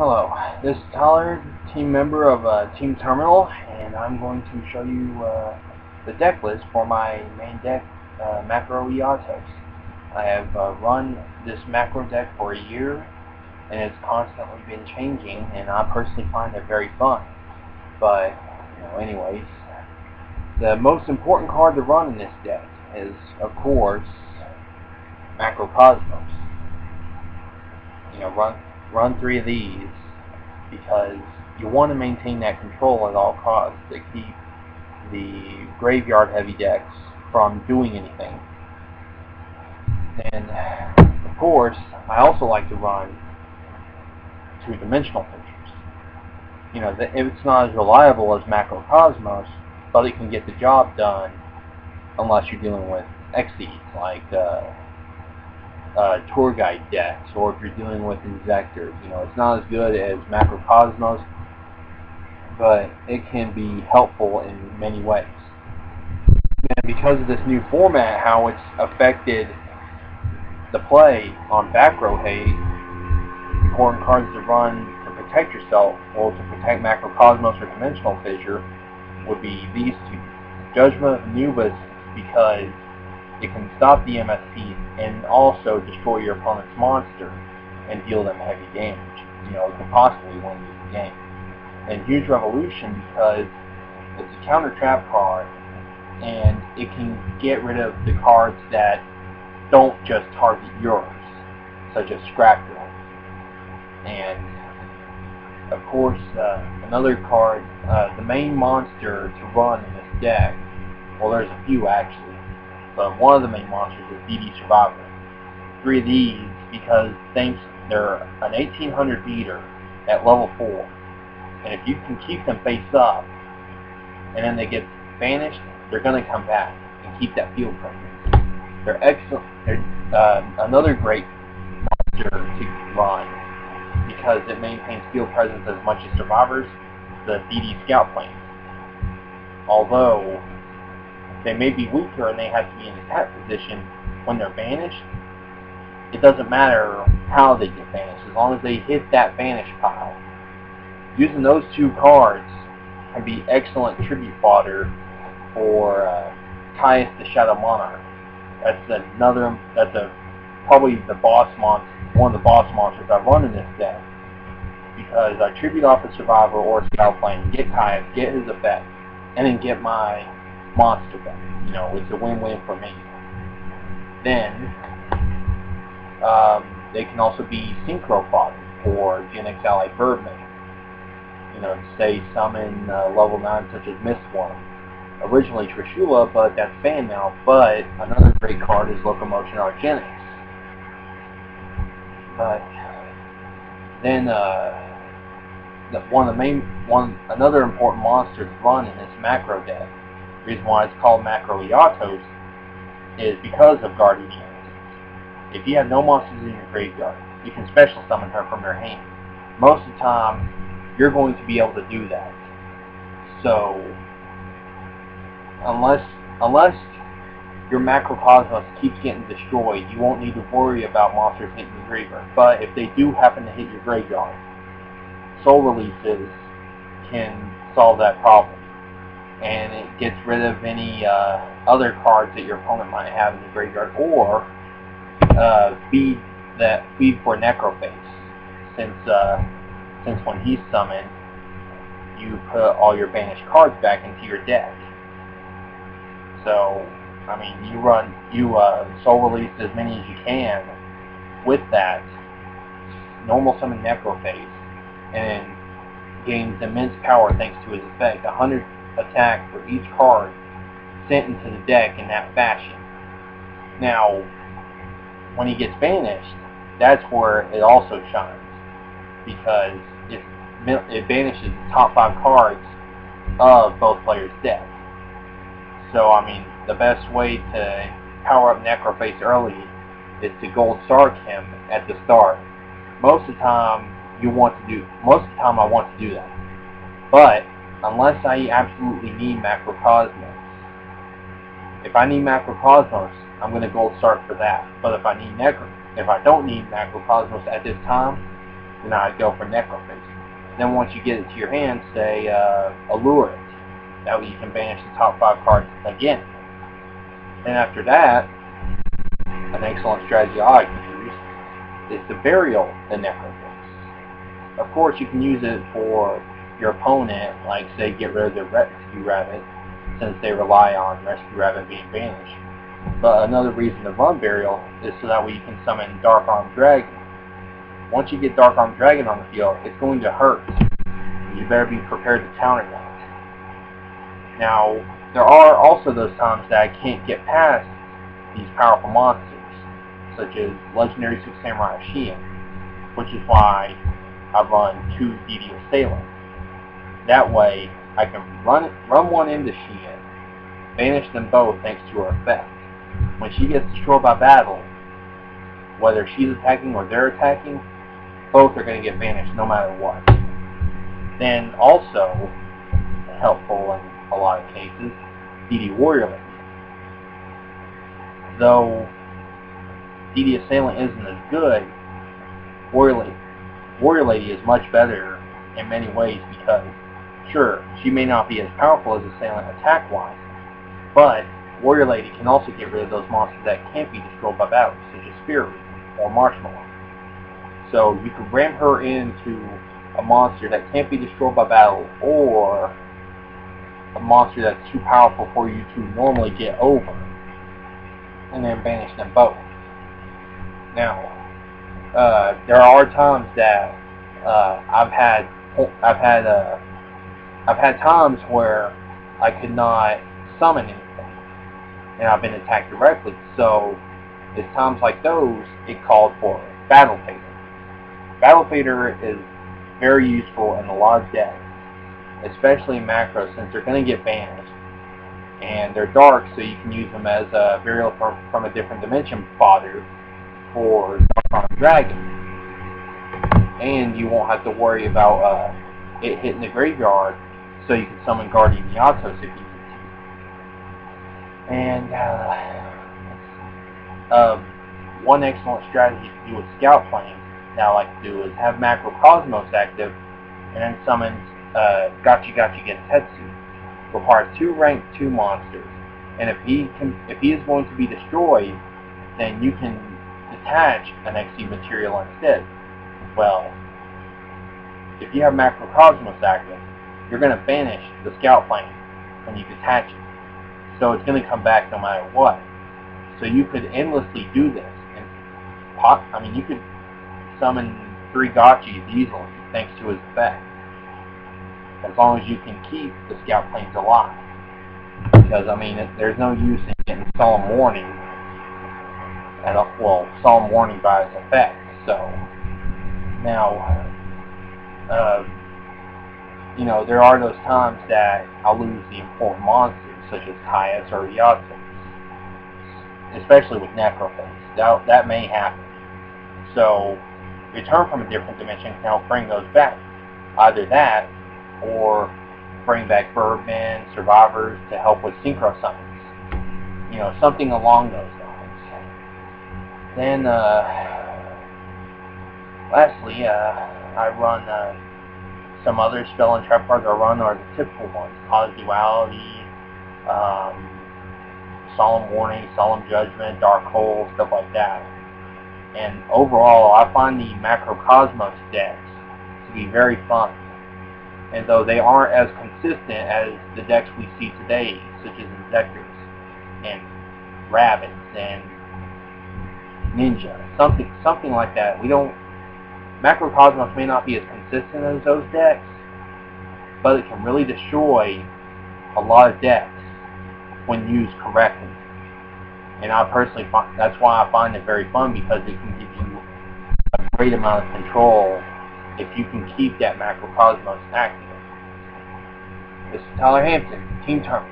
Hello, this is Tyler, team member of Team Terminal, and I'm going to show you the deck list for my main deck, Macro Eatos. I have run this macro deck for a year, and it's constantly been changing, and I personally find it very fun. But, anyways, the most important card to run in this deck is, of course, Macrocosmos. Run 3 of these because you want to maintain that control at all costs to keep the graveyard heavy decks from doing anything. And of course, I also like to run 2-dimensional features. It's not as reliable as Macrocosmos, but it can get the job done unless you're dealing with Xyz, like tour guide decks, or if you're dealing with injectors. It's not as good as Macrocosmos, but it can be helpful in many ways. And because of this new format, how it's affected the play on back row hate, important cards to run to protect yourself, or to protect Macrocosmos or Dimensional Fissure, would be these two. Judgment of Anubis, because it can stop the MSPs and also destroy your opponent's monster and deal them heavy damage. It could possibly win you the game. And Huge Revolution, because it's a counter trap card and it can get rid of the cards that don't just target yours, such as Scrapyard. And of course, another card, the main monster to run in this deck, well, there's a few actually, but one of the main monsters is DD Survivor. 3 of these because they're an 1800 beater at level 4, and if you can keep them face up and then they get banished, they're going to come back and keep that field presence. They're excellent. They're another great monster to run because it maintains field presence as much as Survivors, the DD Scout planes. Although they may be weaker and they have to be in attack position when they're banished, it doesn't matter how they get banished, as long as they hit that banish pile. Using those 2 cards can be excellent tribute fodder for Caius the Shadow Monarch. That's probably the boss monster, one of the boss monsters I run in this deck, because I tribute off a Survivor or a Scout Plane, get Caius, get his effect, and then get my monster back. It's a win-win for me. Then they can also be synchro fodder for Gen X Ally Birdman. Say summon level 9 such as Mistworm. Originally Trishula, but that's banned now. But another great card is Locomotion Argenix. But then another important monster to run in this macro deck, the reason why it's called Macro Eatos, is because of Guardian Eatos. If you have no monsters in your graveyard, you can special summon her from your hand. Most of the time, you're going to be able to do that. So, unless your Macrocosmos keeps getting destroyed, you won't need to worry about monsters hitting your graveyard. But if they do happen to hit your graveyard, Soul Releases can solve that problem. And it gets rid of any other cards that your opponent might have in the graveyard, or feed for Necroface, since when he's summoned, you put all your banished cards back into your deck. So, you Soul Release as many as you can with that, normal summon Necroface, and gains immense power thanks to his effect. 100 attack for each card sent into the deck in that fashion. Now, when he gets banished, that's where it also shines, because it banishes the top 5 cards of both players' decks. So, the best way to power up Necroface early is to Gold Sark him at the start. Most of the time I want to do that. But unless I absolutely need Macrocosmos. If I need Macrocosmos, I'm going to Gold Sark for that. But if I don't need Macrocosmos at this time, then I'd go for Necrophase. Then once you get it to your hand, say Allure it. That way you can banish the top 5 cards again. And after that, an excellent strategy I like to use is to Burial the Necrophase. Of course, you can use it for your opponent, like say get rid of their Rescue Rabbit, since they rely on Rescue Rabbit being banished. But another reason to run Burial is so that way you can summon Dark Armed Dragon. Once you get Dark Armed Dragon on the field, it's going to hurt. You better be prepared to counter that. Now, there are also those times that I can't get past these powerful monsters, such as Legendary 6 Samurai Shiin, which is why I run 2 DD Assailant. That way, I can run one into Shiin, banish them both thanks to her effect. When she gets destroyed by battle, whether she's attacking or they're attacking, both are going to get banished no matter what. Then also, helpful in a lot of cases, DD Warrior Lady. Though DD Assailant isn't as good, Warrior Lady is much better in many ways because, sure, she may not be as powerful as Assailant attack-wise, but Warrior Lady can also get rid of those monsters that can't be destroyed by battle, such as Spirit or Marshmallow. So you can ram her into a monster that can't be destroyed by battle, or a monster that's too powerful for you to normally get over, and then banish them both. Now, there are times that I've had times where I could not summon anything, and I've been attacked directly. So, at times like those, it called for Battle Fader. Battle Fader is very useful in a lot of decks, especially in macros, since they're going to get banished. And they're dark, so you can use them as a Burial from a different dimension fodder for Dark Armed Dragon. And you won't have to worry about it hitting the graveyard, so you can summon Guardian Eatos if you need to. And one excellent strategy to do with Scout Planes that I like to do is have Macrocosmos active, and then summon Gotchi Getetsu. Requires 2 rank 2 monsters, and if he is going to be destroyed, then you can detach an XC material instead. Well, if you have Macrocosmos active, you're going to banish the Scout Plane when you detach it, so it's going to come back no matter what. So you could endlessly do this, and you could summon 3 Gotchis easily thanks to his effect, as long as you can keep the Scout Planes alive. Because, there's no use in getting Solemn Warning, Solemn Warning by its effect. So, now, there are those times that I'll lose the important monsters, such as Caius or Eatos, especially with Necrophase. That may happen. So, Return from a Different Dimension can help bring those back. Either that, or bring back Birdmen, Survivors to help with Synchro Summons. Something along those lines. Then, lastly, I run some other spell and trap cards I run are the typical ones. Cause Duality, Solemn Warning, Solemn Judgment, Dark Hole, stuff like that. And overall, I find the Macrocosmos decks to be very fun. And though they aren't as consistent as the decks we see today, such as Injectors and Rabbits and Ninja, something like that. Macrocosmos may not be as consistent as those decks, but it can really destroy a lot of decks when used correctly. And I personally that's why I find it very fun, because it can give you a great amount of control if you can keep that Macrocosmos active. This is Tyler Hampton, Team Turn.